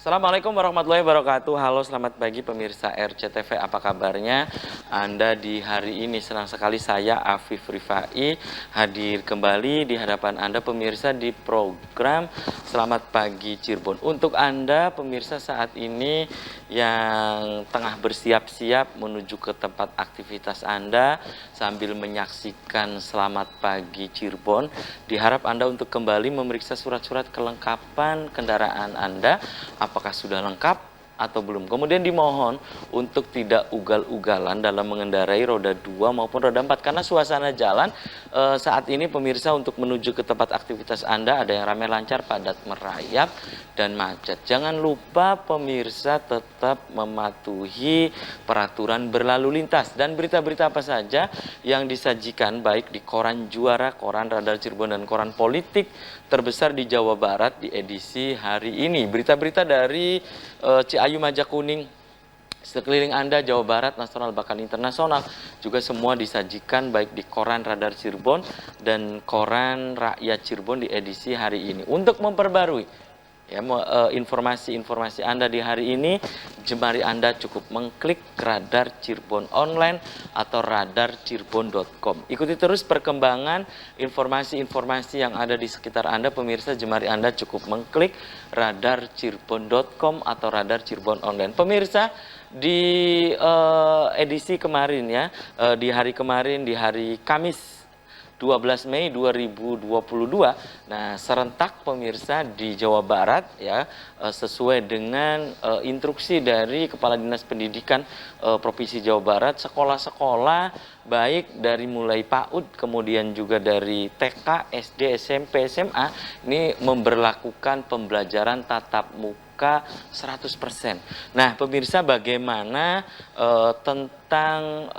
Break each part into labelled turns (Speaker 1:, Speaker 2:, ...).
Speaker 1: Assalamualaikum warahmatullahi wabarakatuh. Halo, selamat pagi pemirsa RCTV. Apa kabarnya Anda di hari ini? Senang sekali saya Afif Rifai hadir kembali di hadapan Anda pemirsa di program Selamat Pagi Cirebon. Untuk Anda pemirsa saat ini yang tengah bersiap-siap menuju ke tempat aktivitas Anda sambil menyaksikan Selamat Pagi Cirebon, diharap Anda untuk kembali memeriksa surat-surat kelengkapan kendaraan Anda. Apakah sudah lengkap atau belum. Kemudian dimohon untuk tidak ugal-ugalan dalam mengendarai roda 2 maupun roda 4. Karena suasana jalan saat ini pemirsa untuk menuju ke tempat aktivitas Anda ada yang ramai lancar, padat merayap, dan macet. Jangan lupa pemirsa tetap mematuhi peraturan berlalu lintas. Dan berita-berita apa saja yang disajikan baik di koran Juara, koran Radar Cirebon, dan koran politik terbesar di Jawa Barat di edisi hari ini. Berita-berita dari Ciayu, Majakuning, sekeliling Anda, Jawa Barat, nasional bahkan internasional juga semua disajikan baik di koran Radar Cirebon dan koran Rakyat Cirebon di edisi hari ini. Untuk memperbarui informasi-informasi Anda di hari ini, jemari Anda cukup mengklik Radar Cirebon Online atau radarcirebon.com. Ikuti terus perkembangan informasi-informasi yang ada di sekitar Anda pemirsa. Jemari Anda cukup mengklik radarcirebon.com atau Radar Cirebon Online. Pemirsa, di edisi kemarin ya, di hari Kamis 12 Mei 2022. Nah, serentak pemirsa di Jawa Barat ya, sesuai dengan instruksi dari Kepala Dinas Pendidikan Provinsi Jawa Barat, sekolah-sekolah baik dari mulai PAUD kemudian juga dari TK, SD, SMP, SMA ini memberlakukan pembelajaran tatap muka 100%. Nah, pemirsa, bagaimana tentang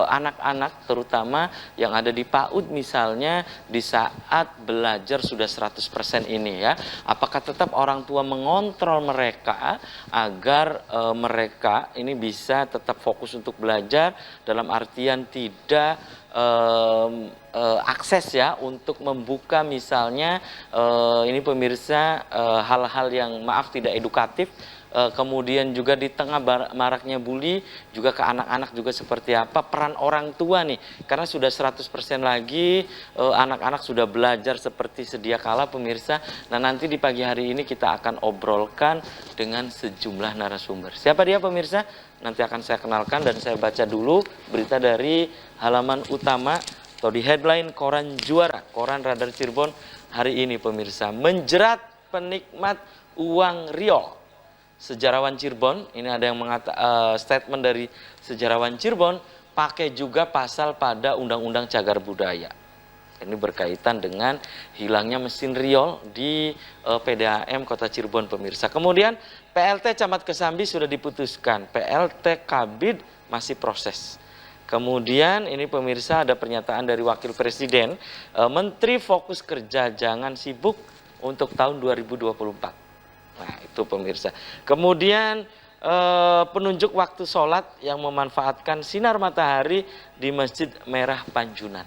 Speaker 1: anak-anak terutama yang ada di PAUD misalnya di saat belajar sudah 100% ini ya. Apakah tetap orang tua mengontrol mereka agar mereka ini bisa tetap fokus untuk belajar, dalam artian tidak akses ya untuk membuka misalnya ini pemirsa hal-hal yang maaf tidak edukatif. Kemudian juga di tengah maraknya bully juga ke anak-anak juga seperti apa peran orang tua nih, karena sudah 100% lagi anak-anak sudah belajar seperti sedia kala pemirsa. Nah, nanti di pagi hari ini kita akan obrolkan dengan sejumlah narasumber. Siapa dia pemirsa? Nanti akan saya kenalkan dan saya baca dulu berita dari halaman utama atau di headline koran Juara, koran Radar Cirebon hari ini pemirsa. Menjerat penikmat uang riol. Sejarawan Cirebon, ini ada yang statement dari sejarawan Cirebon, pakai juga pasal pada Undang-Undang Cagar Budaya. Ini berkaitan dengan hilangnya mesin riol di PDAM Kota Cirebon pemirsa. Kemudian PLT Camat Kesambi sudah diputuskan, PLT Kabid masih proses. Kemudian ini pemirsa ada pernyataan dari Wakil Presiden, Menteri fokus kerja jangan sibuk untuk tahun 2024. Nah, itu pemirsa. Kemudian penunjuk waktu sholat yang memanfaatkan sinar matahari di Masjid Merah Panjunan.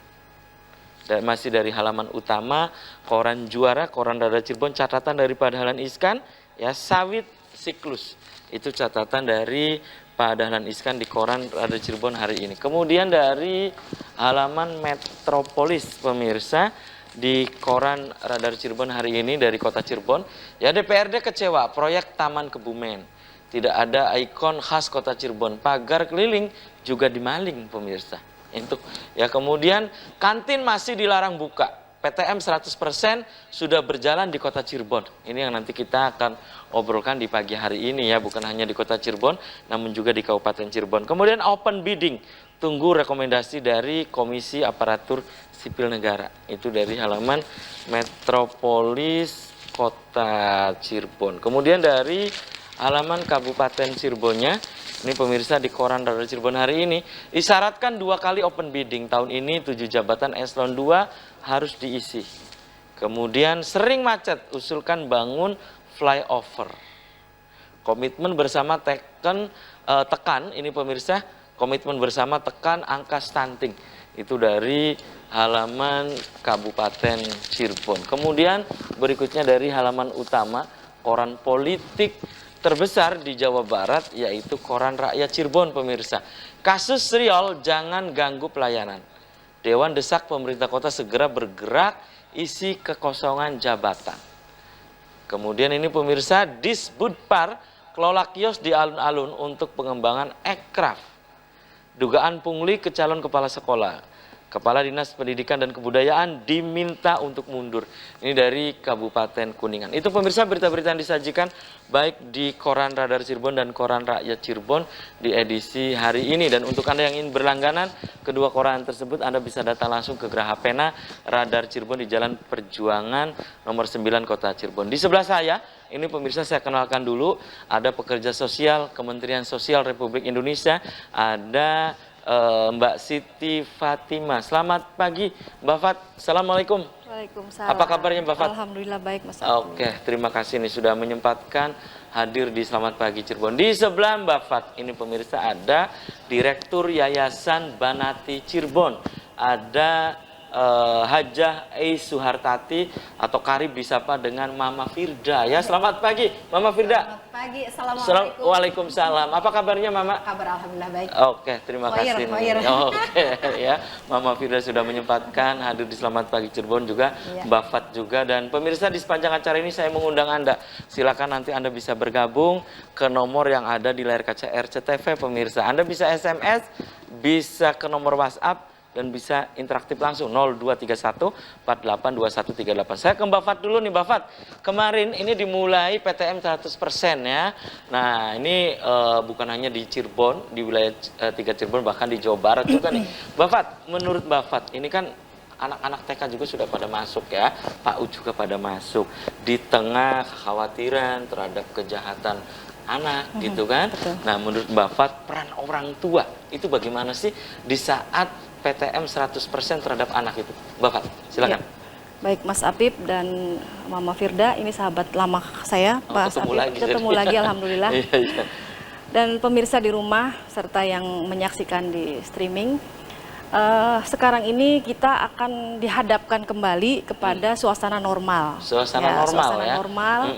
Speaker 1: Dan masih dari halaman utama koran Juara, koran Radar Cirebon, catatan dari Pak Dahlan Iskan ya, sawit siklus. Itu catatan dari Pak Dahlan Iskan di koran Radar Cirebon hari ini. Kemudian dari halaman Metropolis pemirsa, di koran Radar Cirebon hari ini dari Kota Cirebon ya, DPRD kecewa proyek Taman Kebumen, tidak ada ikon khas Kota Cirebon, pagar keliling juga dimaling pemirsa. Untuk ya, kemudian kantin masih dilarang buka, PTM 100% sudah berjalan di Kota Cirebon. Ini yang nanti kita akan obrolkan di pagi hari ini ya, bukan hanya di Kota Cirebon namun juga di Kabupaten Cirebon. Kemudian open bidding, tunggu rekomendasi dari Komisi Aparatur Sipil Negara. Itu dari halaman Metropolis Kota Cirebon. Kemudian dari halaman Kabupaten Cirebonnya, ini pemirsa di koran Radar Cirebon hari ini, disyaratkan 2 kali open bidding. Tahun ini 7 jabatan eselon 2 harus diisi. Kemudian sering macet, usulkan bangun flyover. Komitmen bersama tekan ini pemirsa, komitmen bersama tekan angka stunting. Itu dari halaman Kabupaten Cirebon. Kemudian berikutnya dari halaman utama koran politik terbesar di Jawa Barat yaitu Koran Rakyat Cirebon, pemirsa. Kasus Riol, jangan ganggu pelayanan. Dewan desak pemerintah kota segera bergerak isi kekosongan jabatan. Kemudian ini pemirsa, Disbudpar kelola kios di alun-alun untuk pengembangan ekraf. Dugaan pungli ke calon kepala sekolah. Kepala Dinas Pendidikan dan Kebudayaan diminta untuk mundur. Ini dari Kabupaten Kuningan. Itu pemirsa berita-berita yang disajikan baik di Koran Radar Cirebon dan Koran Rakyat Cirebon di edisi hari ini. Dan untuk Anda yang ingin berlangganan kedua koran tersebut, Anda bisa datang langsung ke Geraha Pena Radar Cirebon di Jalan Perjuangan nomor 9 Kota Cirebon. Di sebelah saya, ini pemirsa saya kenalkan dulu, ada pekerja sosial Kementerian Sosial Republik Indonesia, ada Mbak Siti Fatima. Selamat pagi Mbak Fat. Assalamualaikum.
Speaker 2: Waalaikumsalam.
Speaker 1: Apa kabarnya Mbak Fat?
Speaker 2: Alhamdulillah baik Mas.
Speaker 1: Oke, terima kasih nih sudah menyempatkan hadir di Selamat Pagi Cirebon. Di sebelah Mbak Fat ini pemirsa ada Direktur Yayasan Banati Cirebon. Ada Hajah Suhartati atau karib disapa dengan Mama Firda ya. Selamat pagi Mama Firda.
Speaker 2: Selamat pagi. Assalamualaikum.
Speaker 1: Waalaikumsalam. Apa kabarnya Mama?
Speaker 2: Kabar alhamdulillah baik.
Speaker 1: Oke, terima kasih. Oke ya, Mama Firda sudah menyempatkan hadir di Selamat Pagi Cirebon juga, ya. Mbak Fat juga, dan pemirsa di sepanjang acara ini saya mengundang Anda. Silakan nanti Anda bisa bergabung ke nomor yang ada di layar kaca RCTV pemirsa. Anda bisa SMS, bisa ke nomor WhatsApp, dan bisa interaktif langsung 0231 482138. Saya ke Mbak Fat dulu nih Mbak Fat. Kemarin ini dimulai PTM 100% ya. Nah ini bukan hanya di Cirebon, di wilayah 3 Cirebon, bahkan di Jawa Barat juga nih. Mbak Fat, menurut Mbak Fat ini kan anak-anak TK juga sudah pada masuk ya. PAUD juga pada masuk. Di tengah kekhawatiran terhadap kejahatan anak gitu kan.
Speaker 2: Betul.
Speaker 1: Nah menurut Mbak Fat, peran orang tua itu bagaimana sih di saat PTM 100% terhadap anak itu? Mbak Fat, silakan.
Speaker 2: Ya. Baik Mas Apip dan Mama Firda, ini sahabat lama saya, Pak Apip. Ketemu lagi alhamdulillah.
Speaker 1: Iya.
Speaker 2: Dan pemirsa di rumah serta yang menyaksikan di streaming. Sekarang ini kita akan dihadapkan kembali kepada suasana normal.
Speaker 1: Suasana
Speaker 2: normal.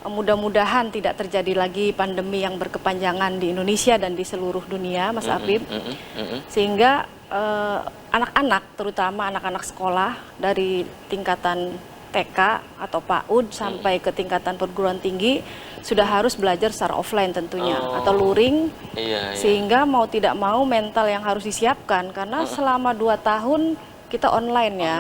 Speaker 2: Mudah-mudahan tidak terjadi lagi pandemi yang berkepanjangan di Indonesia dan di seluruh dunia, Mas Apip. Sehingga anak-anak, terutama anak-anak sekolah dari tingkatan TK atau PAUD sampai ke tingkatan perguruan tinggi sudah harus belajar secara offline tentunya atau luring. Sehingga mau tidak mau mental yang harus disiapkan karena selama 2 tahun kita online ya.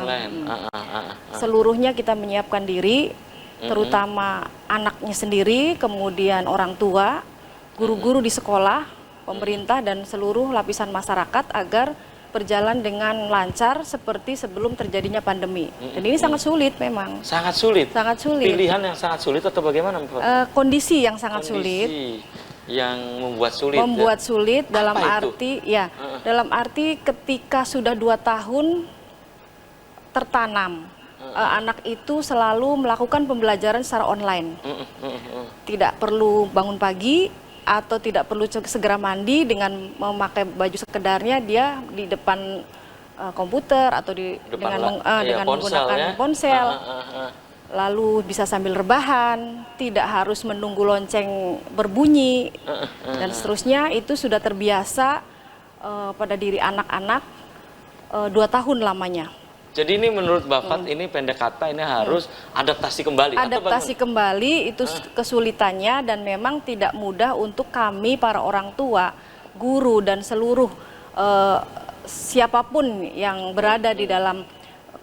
Speaker 2: Seluruhnya kita menyiapkan diri, terutama anaknya sendiri, kemudian orang tua, guru-guru di sekolah, pemerintah dan seluruh lapisan masyarakat agar berjalan dengan lancar seperti sebelum terjadinya pandemi. Dan ini sangat sulit memang.
Speaker 1: Sangat sulit?
Speaker 2: Sangat sulit.
Speaker 1: Pilihan yang sangat sulit atau bagaimana?
Speaker 2: Kondisi yang sangat sulit.
Speaker 1: Yang membuat sulit?
Speaker 2: Membuat sulit dalam
Speaker 1: Apa
Speaker 2: arti, ya, dalam arti ketika sudah 2 tahun tertanam. Anak itu selalu melakukan pembelajaran secara online. Tidak perlu bangun pagi, atau tidak perlu segera mandi dengan memakai baju sekedarnya, dia di depan komputer atau dengan menggunakan ponsel. Lalu bisa sambil rebahan, tidak harus menunggu lonceng berbunyi dan seterusnya. Itu sudah terbiasa pada diri anak-anak 2 tahun lamanya.
Speaker 1: Jadi ini menurut Mbak Fat ini pendek kata ini harus adaptasi kembali.
Speaker 2: Adaptasi kembali itu kesulitannya dan memang tidak mudah untuk kami para orang tua, guru dan seluruh siapapun yang berada di dalam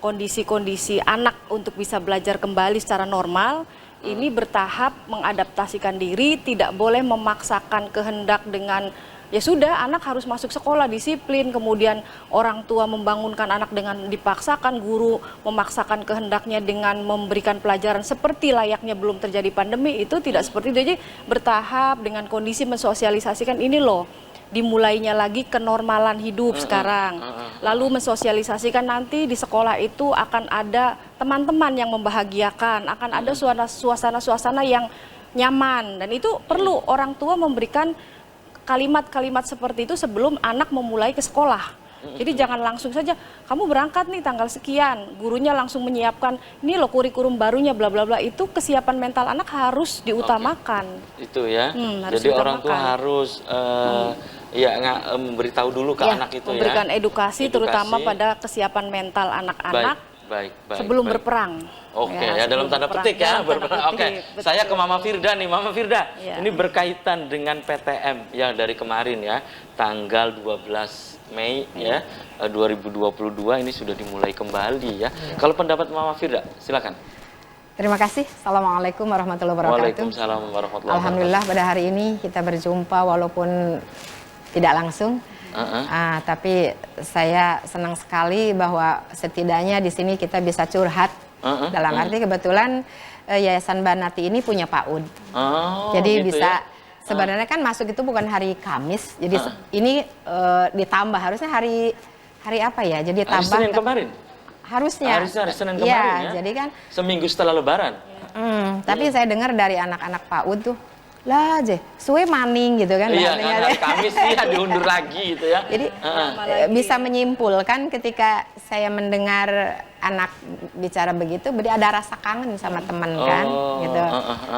Speaker 2: kondisi-kondisi anak untuk bisa belajar kembali secara normal. Ini bertahap mengadaptasikan diri, tidak boleh memaksakan kehendak dengan ya sudah, anak harus masuk sekolah disiplin, kemudian orang tua membangunkan anak dengan dipaksakan, guru memaksakan kehendaknya dengan memberikan pelajaran seperti layaknya belum terjadi pandemi. Itu tidak seperti itu. Jadi bertahap dengan kondisi mensosialisasikan ini loh, dimulainya lagi kenormalan hidup sekarang. Lalu mensosialisasikan nanti di sekolah itu akan ada teman-teman yang membahagiakan, akan ada suasana-suasana yang nyaman, dan itu perlu orang tua memberikan kalimat-kalimat seperti itu sebelum anak memulai ke sekolah. Jadi jangan langsung saja kamu berangkat nih tanggal sekian, gurunya langsung menyiapkan ini loh kurikulum barunya bla bla bla. Itu kesiapan mental anak harus diutamakan.
Speaker 1: Itu ya.
Speaker 2: Harus
Speaker 1: Jadi orang tua
Speaker 2: diutamakan.
Speaker 1: harus memberitahu dulu ke anak itu
Speaker 2: memberikan
Speaker 1: ya.
Speaker 2: edukasi terutama pada kesiapan mental anak-anak
Speaker 1: Baik.
Speaker 2: sebelum berperang.
Speaker 1: Oke, ya dalam tanda petik ya, berperang. Oke, saya ke Mama Firda nih, Mama Firda.
Speaker 2: Ya.
Speaker 1: Ini berkaitan dengan PTM yang dari kemarin ya, tanggal 12 Mei ya 2022 ini sudah dimulai kembali ya. Kalau pendapat Mama Firda, silakan.
Speaker 3: Terima kasih. Assalamualaikum warahmatullahi wabarakatuh.
Speaker 1: Waalaikumsalam warahmatullahi wabarakatuh.
Speaker 3: Alhamdulillah pada hari ini kita berjumpa walaupun tidak langsung. Tapi saya senang sekali bahwa setidaknya di sini kita bisa curhat. Dalam arti kebetulan Yayasan Banati ini punya PAUD. Jadi
Speaker 1: gitu
Speaker 3: bisa
Speaker 1: ya?
Speaker 3: sebenarnya kan masuk itu bukan hari Kamis. Jadi ini ditambah harusnya hari apa ya? Jadi
Speaker 1: Hari
Speaker 3: tambah
Speaker 1: Senin kemarin.
Speaker 3: harusnya.
Speaker 1: Hari Senin kemarin ya.
Speaker 3: Jadi kan
Speaker 1: seminggu setelah Lebaran.
Speaker 3: tapi saya dengar dari anak-anak PAUD tuh, lah aja, suwe maning gitu kan.
Speaker 1: Iya,
Speaker 3: bahasanya.
Speaker 1: kan hari Kamis ya diundur lagi gitu ya.
Speaker 3: Jadi bisa menyimpulkan ketika saya mendengar anak bicara begitu, berarti ada rasa kangen sama teman kan, gitu.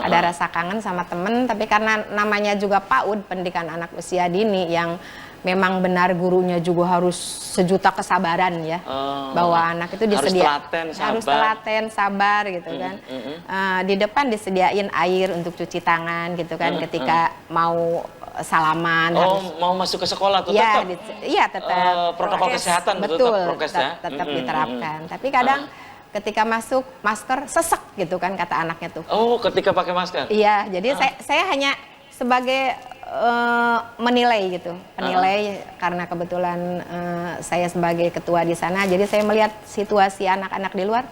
Speaker 3: Ada rasa kangen sama teman, tapi karena namanya juga PAUD, pendidikan anak usia dini yang memang benar gurunya juga harus sejuta kesabaran ya, bahwa anak itu disediakan harus telaten, sabar gitu kan. Di depan disediain air untuk cuci tangan gitu kan, ketika mau salaman.
Speaker 1: Mau masuk ke sekolah tuh
Speaker 3: ya,
Speaker 1: tetap?
Speaker 3: Iya tetap.
Speaker 1: Protokol kesehatan
Speaker 3: betul,
Speaker 1: tetap prokes ya?
Speaker 3: Tetap diterapkan. Tapi kadang ketika masuk masker sesek gitu kan kata anaknya tuh.
Speaker 1: Ketika pakai masker?
Speaker 3: Iya, jadi saya hanya sebagai menilai gitu, penilai karena kebetulan saya sebagai ketua di sana, jadi saya melihat situasi anak-anak di luar,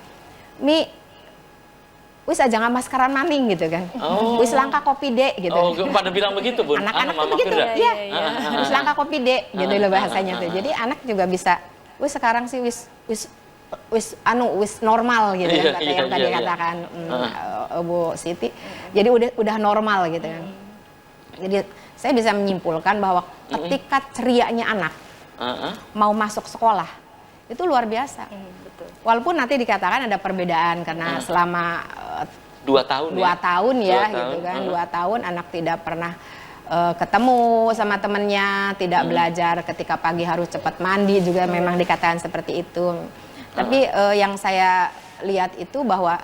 Speaker 3: wis aja nggak maskeran maning gitu kan, wis langka kopi dek gitu.
Speaker 1: Pada bilang begitu Bun?
Speaker 3: Anak-anak tuh begitu, iya, wis langka kopi dek gitu loh bahasanya tuh. Jadi anak juga bisa, wis sekarang sih wis normal gitu kan, kata yang tadi katakan Bu Siti. Jadi udah normal gitu kan. Jadi saya bisa menyimpulkan bahwa ketika cerianya anak mau masuk sekolah itu luar biasa.
Speaker 2: Betul.
Speaker 3: Walaupun nanti dikatakan ada perbedaan karena selama
Speaker 1: 2 tahun
Speaker 3: gitu kan, 2 tahun anak tidak pernah ketemu sama temennya, tidak belajar ketika pagi harus cepat mandi juga memang dikatakan seperti itu. Tapi yang saya lihat itu bahwa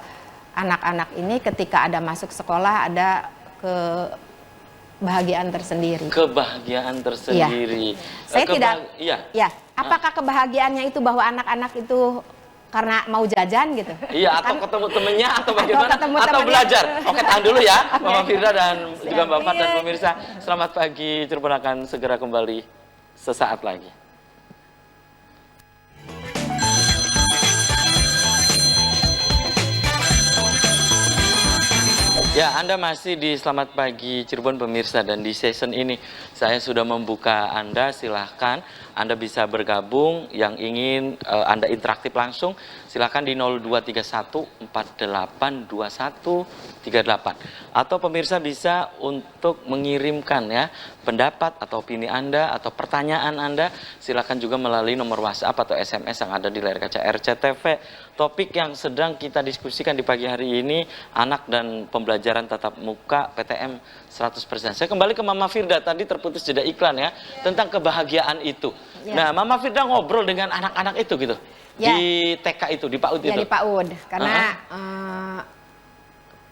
Speaker 3: anak-anak ini ketika ada masuk sekolah ada kebahagiaan tersendiri.
Speaker 1: Kebahagiaan tersendiri.
Speaker 3: Ya. Saya tidak. Ya. Apakah kebahagiaannya itu bahwa anak-anak itu karena mau jajan gitu?
Speaker 1: Iya, atau ketemu temennya atau bagaimana? Atau
Speaker 3: temennya.
Speaker 1: belajar. Oke, tahan dulu ya, Mama Firda dan juga Mbak Fat dan pemirsa. Selamat pagi, Cirebon akan segera kembali sesaat lagi. Ya, Anda masih di Selamat Pagi Cirebon pemirsa, dan di season ini saya sudah membuka Anda, silahkan Anda bisa bergabung, yang ingin Anda interaktif langsung silahkan di 0231 482138, atau pemirsa bisa untuk mengirimkan ya pendapat atau opini Anda atau pertanyaan Anda, silahkan juga melalui nomor WhatsApp atau SMS yang ada di layar kaca RCTV. Topik yang sedang kita diskusikan di pagi hari ini, anak dan pembelajaran tatap muka PTM 100%. Saya kembali ke Mama Firda, tadi terputus jeda iklan ya, tentang kebahagiaan itu. Nah, Mama Firda ngobrol dengan anak-anak itu gitu, di TK itu, di PAUD itu.
Speaker 3: Ya, di PAUD, karena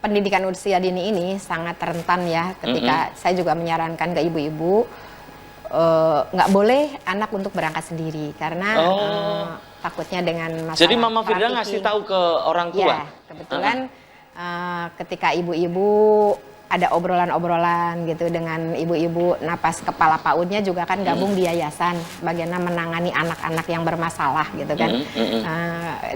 Speaker 3: pendidikan usia dini ini sangat rentan ya, ketika saya juga menyarankan ke ibu-ibu, nggak boleh anak untuk berangkat sendiri, karena takutnya dengan masalah.
Speaker 1: Jadi Mama Firda ngasih tahu ke orang tua?
Speaker 3: Ya, kebetulan ketika ibu-ibu ada obrolan-obrolan gitu dengan ibu-ibu napas kepala PAUD-nya juga kan gabung di yayasan bagaimana menangani anak-anak yang bermasalah gitu kan.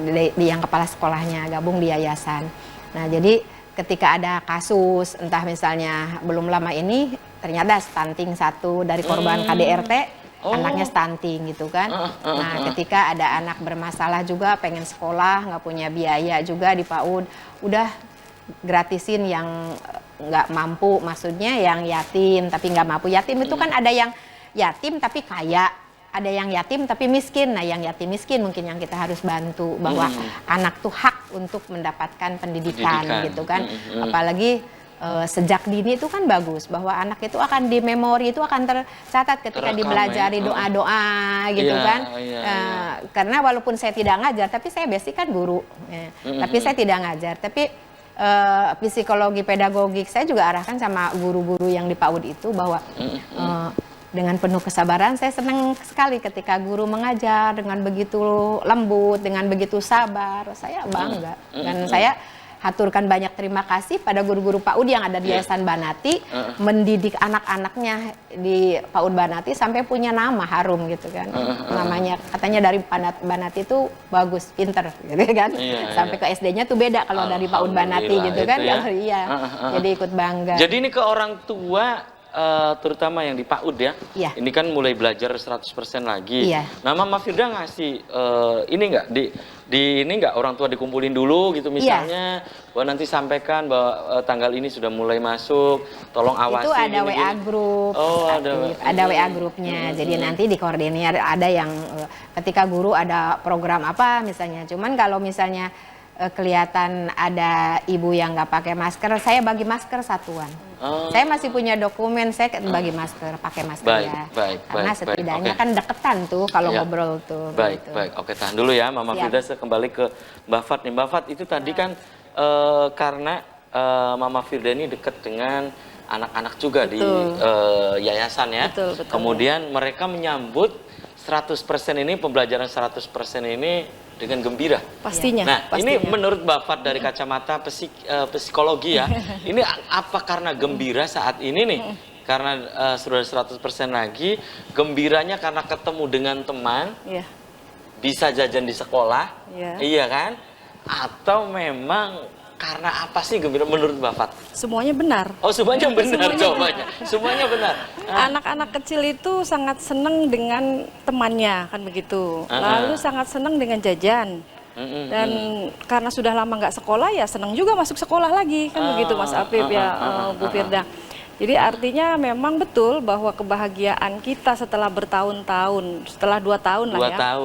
Speaker 3: Di yang kepala sekolahnya gabung di yayasan. Nah, jadi ketika ada kasus entah misalnya belum lama ini ternyata stunting satu dari korban KDRT, anaknya stunting gitu kan. Nah, ketika ada anak bermasalah juga pengen sekolah nggak punya biaya juga di PAUD, udah gratisin yang nggak mampu, maksudnya yang yatim tapi nggak mampu. Yatim itu kan ada yang yatim tapi kaya, ada yang yatim tapi miskin. Nah, yang yatim miskin mungkin yang kita harus bantu, bahwa anak tuh hak untuk mendapatkan pendidikan gitu kan. Apalagi sejak dini itu kan bagus, bahwa anak itu akan di memori, itu akan tercatat ketika dipelajari doa-doa gitu kan. Karena walaupun saya tidak ngajar, tapi saya basic kan guru. Tapi saya tidak ngajar, tapi psikologi pedagogik saya juga arahkan sama guru-guru yang di PAUD itu, bahwa dengan penuh kesabaran. Saya senang sekali ketika guru mengajar dengan begitu lembut, dengan begitu sabar. Saya bangga. Dan saya haturkan banyak terima kasih pada guru-guru PAUD yang ada di Yayasan Banati, mendidik anak-anaknya di PAUD Banati sampai punya nama harum gitu kan. Namanya katanya dari Banati itu bagus, pinter gitu kan. Sampai ke SD-nya tuh beda kalau dari PAUD Banati gitu kan.
Speaker 1: Ya.
Speaker 3: Jadi ikut bangga.
Speaker 1: Jadi ini ke orang tua, terutama yang di PAUD ya, ini kan mulai belajar 100% lagi. Nah, Mama Firda ngasih ini nggak di ini nggak, orang tua dikumpulin dulu gitu misalnya, bahwa nanti sampaikan bahwa tanggal ini sudah mulai masuk, tolong awasi.
Speaker 3: Itu ada WA group, ada WA grupnya. Jadi nanti dikoordinir, ada yang ketika guru ada program apa misalnya. Cuman kalau misalnya kelihatan ada ibu yang nggak pakai masker, saya bagi masker satuan. Saya masih punya dokumen, saya bagi masker, pakai masker karena setidaknya kan deketan tuh kalau ngobrol tuh.
Speaker 1: Baik. Oke, tahan dulu ya, Mama Firda. Saya kembali ke Mbak Fat nih. Mbak Fat, itu tadi kan karena Mama Firda ini dekat dengan anak-anak juga di yayasan ya.
Speaker 2: Betul.
Speaker 1: Kemudian mereka menyambut 100% ini, pembelajaran 100% ini dengan gembira.
Speaker 2: Pastinya.
Speaker 1: Nah,
Speaker 2: pastinya.
Speaker 1: ini menurut Mbak Fat dari kacamata psikologi ya, ini apa karena gembira saat ini nih? Karena sudah 100% lagi, gembiranya karena ketemu dengan teman, bisa jajan di sekolah, iya kan? Atau memang karena apa sih gembira menurut Mbak Fat?
Speaker 2: Semuanya benar.
Speaker 1: Oh, semuanya benar jawabannya. Semuanya benar.
Speaker 2: Anak-anak kecil itu sangat senang dengan temannya, kan begitu. Lalu sangat senang dengan jajan. Dan karena sudah lama nggak sekolah, ya senang juga masuk sekolah lagi, kan begitu Mas Apip ya, Bu Firda. Jadi artinya memang betul bahwa kebahagiaan kita setelah bertahun-tahun, setelah 2 tahun lah ya,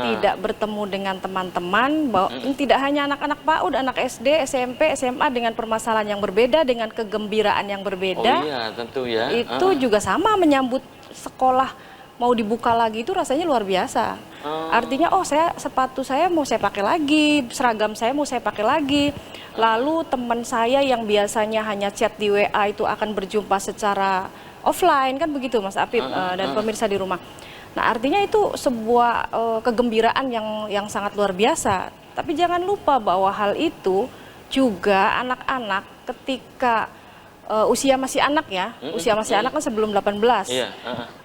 Speaker 2: tidak bertemu dengan teman-teman, bahwa tidak hanya anak-anak PAUD, anak SD, SMP, SMA dengan permasalahan yang berbeda, dengan kegembiraan yang berbeda.
Speaker 1: Oh iya, tentu ya.
Speaker 2: Itu juga sama menyambut sekolah mau dibuka lagi, itu rasanya luar biasa. Artinya, sepatu saya mau saya pakai lagi, seragam saya mau saya pakai lagi. Lalu teman saya yang biasanya hanya chat di WA itu akan berjumpa secara offline, kan begitu Mas Apip dan pemirsa di rumah. Nah, artinya itu sebuah kegembiraan yang sangat luar biasa. Tapi jangan lupa bahwa hal itu juga anak-anak ketika usia masih anak ya, usia masih anak kan sebelum 18.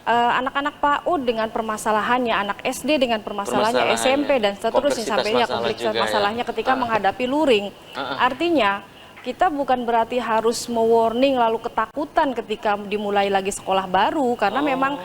Speaker 2: Anak-anak PAUD dengan permasalahannya, anak SD dengan permasalahannya, SMP dan seterusnya sampai kompleksitas masalahnya ketika menghadapi luring. Artinya kita bukan berarti harus mewarning lalu ketakutan ketika dimulai lagi sekolah baru, karena memang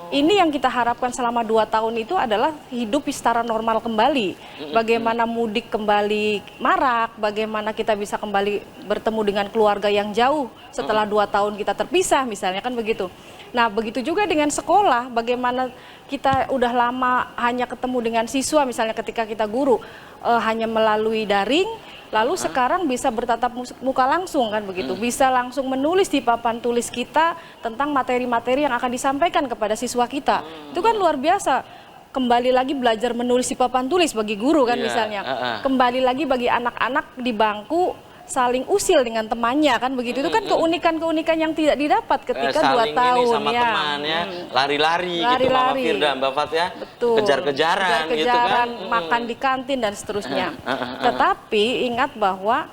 Speaker 2: ini yang kita harapkan selama 2 tahun itu adalah hidup secara normal kembali. Bagaimana mudik kembali marak, bagaimana kita bisa kembali bertemu dengan keluarga yang jauh setelah 2 tahun kita terpisah misalnya, kan begitu. Nah, begitu juga dengan sekolah, bagaimana kita udah lama hanya ketemu dengan siswa misalnya ketika kita guru hanya melalui daring, lalu sekarang bisa bertatap muka langsung, kan begitu. Bisa langsung menulis di papan tulis kita tentang materi-materi yang akan disampaikan kepada siswa kita. Itu kan luar biasa. Kembali lagi belajar menulis di papan tulis bagi guru kan misalnya. Kembali lagi bagi anak-anak di bangku saling usil dengan temannya, kan begitu. Itu kan keunikan-keunikan yang tidak didapat ketika 2 tahun
Speaker 1: sama
Speaker 2: ya.
Speaker 1: Temannya lari-lari gitu Mama Firda, Mbak Fat ya.
Speaker 2: Betul.
Speaker 1: Kejar-kejaran gitu kan.
Speaker 2: Makan di kantin dan seterusnya. Tetapi ingat bahwa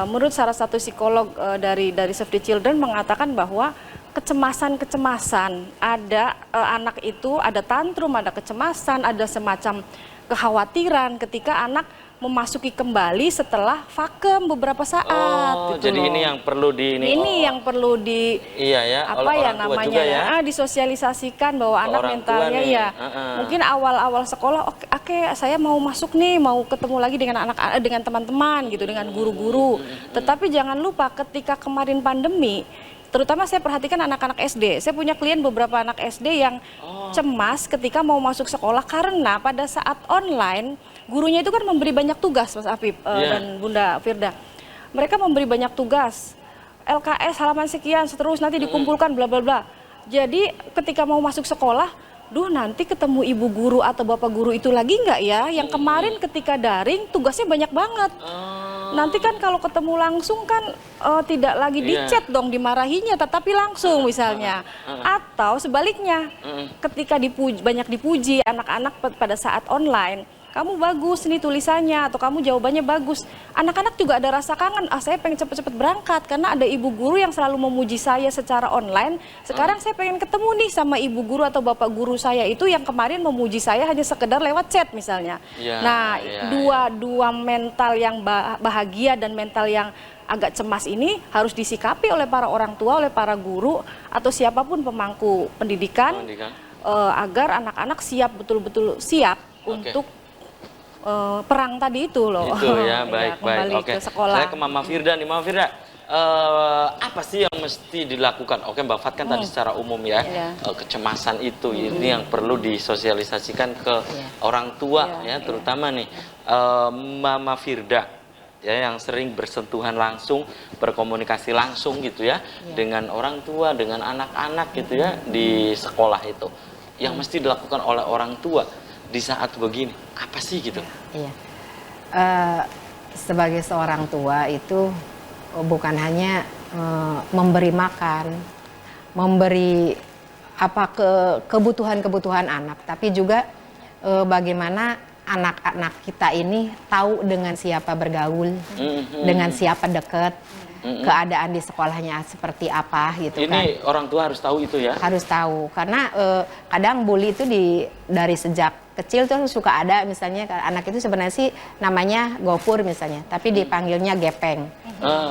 Speaker 2: menurut salah satu psikolog dari Save the Children mengatakan bahwa kecemasan-kecemasan, ada anak itu ada tantrum, ada kecemasan, ada semacam kekhawatiran ketika anak memasuki kembali setelah vakum beberapa saat. Gitu
Speaker 1: jadi
Speaker 2: loh.
Speaker 1: ini yang perlu
Speaker 2: yang perlu disosialisasikan bahwa anak mentalnya mungkin awal-awal sekolah oke, saya mau masuk nih, mau ketemu lagi dengan teman-teman gitu, dengan guru-guru. Tetapi jangan lupa ketika kemarin pandemi, terutama saya perhatikan anak-anak SD. Saya punya klien beberapa anak SD yang cemas ketika mau masuk sekolah karena pada saat online gurunya itu kan memberi banyak tugas, Mas Afif dan Bunda Firda. Mereka memberi banyak tugas, LKS halaman sekian, seterus nanti dikumpulkan bla bla bla. Jadi ketika mau masuk sekolah, nanti ketemu ibu guru atau bapak guru itu lagi nggak ya? Yang kemarin ketika daring tugasnya banyak banget. Nanti kan kalau ketemu langsung kan tidak lagi di chat dong dimarahinya, tetapi langsung misalnya. Atau sebaliknya, ketika banyak dipuji anak-anak pada saat online, kamu bagus nih tulisannya atau kamu jawabannya bagus. Anak-anak juga ada rasa kangen, saya pengen cepet-cepet berangkat karena ada ibu guru yang selalu memuji saya secara online. Sekarang saya pengen ketemu nih sama ibu guru atau bapak guru saya itu yang kemarin memuji saya hanya sekedar lewat chat misalnya. Dua mental yang bahagia dan mental yang agak cemas ini harus disikapi oleh para orang tua, oleh para guru atau siapapun pemangku pendidikan. Agar anak-anak betul-betul siap untuk perang tadi itu loh.
Speaker 1: Itu ya, baik. Oke.
Speaker 2: Ke sekolah.
Speaker 1: Saya ke Mama Firda nih, Mama Firda. Apa sih yang mesti dilakukan? Oke, Mbak Fat kan tadi secara umum ya, kecemasan itu ini yang perlu disosialisasikan ke orang tua ya, terutama nih Mama Firda ya yang sering bersentuhan langsung, berkomunikasi langsung gitu ya dengan orang tua, dengan anak-anak gitu ya di sekolah itu. Yang mesti dilakukan oleh orang tua di saat begini, apa sih gitu?
Speaker 3: Iya. Sebagai seorang tua itu bukan hanya memberi makan, memberi kebutuhan-kebutuhan anak, tapi juga bagaimana anak-anak kita ini tahu dengan siapa bergaul, dengan siapa dekat, keadaan di sekolahnya seperti apa gitu kan.
Speaker 1: Ini orang tua harus tahu itu ya?
Speaker 3: Harus tahu, karena kadang bully itu dari sejak kecil tuh suka ada, misalnya anak itu sebenarnya sih namanya Gopur misalnya, tapi dipanggilnya Gepeng.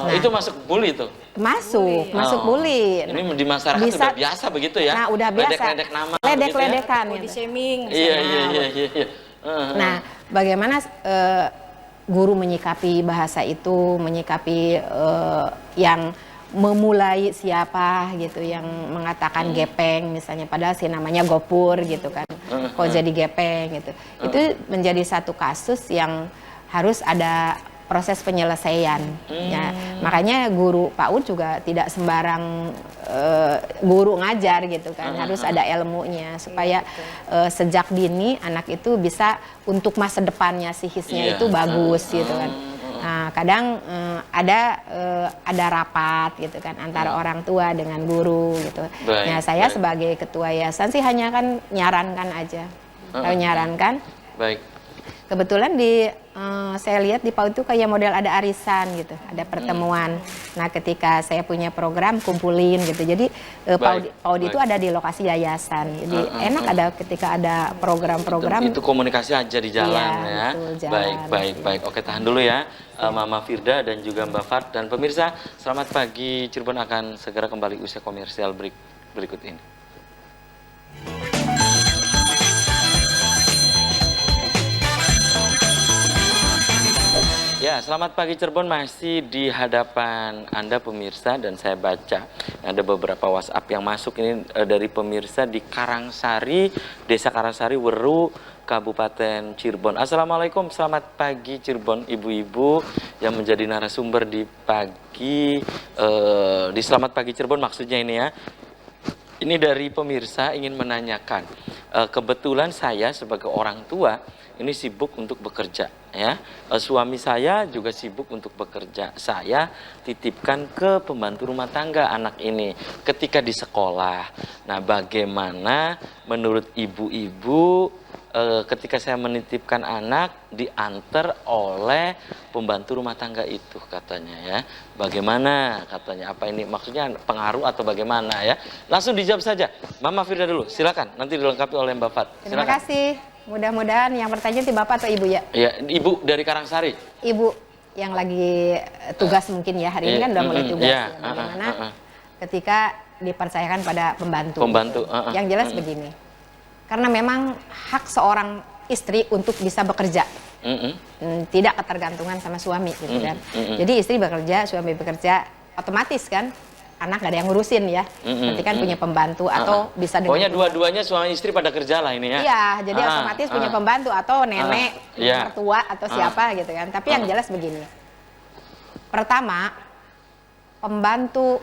Speaker 1: Itu masuk bully tuh?
Speaker 3: Masuk bully.
Speaker 1: Ini di masyarakat udah biasa begitu ya?
Speaker 3: Nah, udah biasa.
Speaker 1: Ledek-ledek nama.
Speaker 3: Ledek-ledekan.
Speaker 2: Body shaming.
Speaker 1: Iya.
Speaker 3: Nah, bagaimana guru menyikapi bahasa itu, menyikapi yang memulai siapa gitu, yang mengatakan gepeng misalnya, padahal sih namanya Gopur gitu kan, kok jadi gepeng gitu. Itu menjadi satu kasus yang harus ada proses penyelesaian. Ya, makanya guru PAUD juga tidak sembarang guru ngajar gitu kan, harus ada ilmunya supaya sejak dini anak itu bisa untuk masa depannya psikisnya itu bagus gitu kan. Nah, kadang ada rapat gitu kan antara orang tua dengan guru gitu. Nah, saya sebagai ketua yayasan sih hanya kan nyarankan aja. Kalau nyarankan.
Speaker 1: Baik.
Speaker 3: Kebetulan saya lihat di PAUD itu kayak model ada arisan gitu, ada pertemuan. Nah, ketika saya punya program kumpulin gitu. Jadi PAUD itu ada di lokasi yayasan. Jadi enak ada ketika ada program-program.
Speaker 1: Itu komunikasi aja di jalan ya.
Speaker 3: Betul, jalan.
Speaker 1: Baik. Oke, tahan dulu ya. Mama Firda dan juga Mbak Fat dan pemirsa, selamat pagi. Cirebon akan segera kembali usai komersial berikut ini. Ya, selamat pagi Cirebon, masih di hadapan Anda pemirsa, dan saya baca ada beberapa WhatsApp yang masuk ini dari pemirsa di Karangsari, Desa Karangsari, Weru, Kabupaten Cirebon. Assalamualaikum, selamat pagi Cirebon, ibu-ibu yang menjadi narasumber di Selamat Pagi Cirebon maksudnya ini ya. Ini dari pemirsa ingin menanyakan, kebetulan saya sebagai orang tua ini sibuk untuk bekerja ya. Suami saya juga sibuk untuk bekerja. Saya titipkan ke pembantu rumah tangga anak ini ketika di sekolah. Nah, bagaimana menurut ibu-ibu ketika saya menitipkan anak diantar oleh pembantu rumah tangga itu katanya ya. Bagaimana katanya, apa ini maksudnya pengaruh atau bagaimana ya? Langsung dijawab saja. Mama Firda dulu, silakan. Nanti dilengkapi oleh Mbak Fat. Silakan.
Speaker 3: Terima kasih. Mudah-mudahan yang bertanya itu Bapak atau Ibu ya?
Speaker 1: Iya, Ibu dari Karangsari.
Speaker 3: Ibu yang lagi tugas mungkin ya, hari ini kan udah mulai tugas ya. Bagaimana ketika dipercayakan pada pembantu. Yang jelas begini, karena memang hak seorang istri untuk bisa bekerja, tidak ketergantungan sama suami gitu kan. Jadi istri bekerja, suami bekerja, otomatis kan anak gak ada yang ngurusin ya. Berarti kan punya pembantu atau bisa dengan
Speaker 1: pokoknya dua-duanya suami istri pada kerja lah ini ya.
Speaker 3: Iya, jadi otomatis punya pembantu atau nenek, mertua atau siapa gitu kan. Tapi yang jelas begini. Pertama, pembantu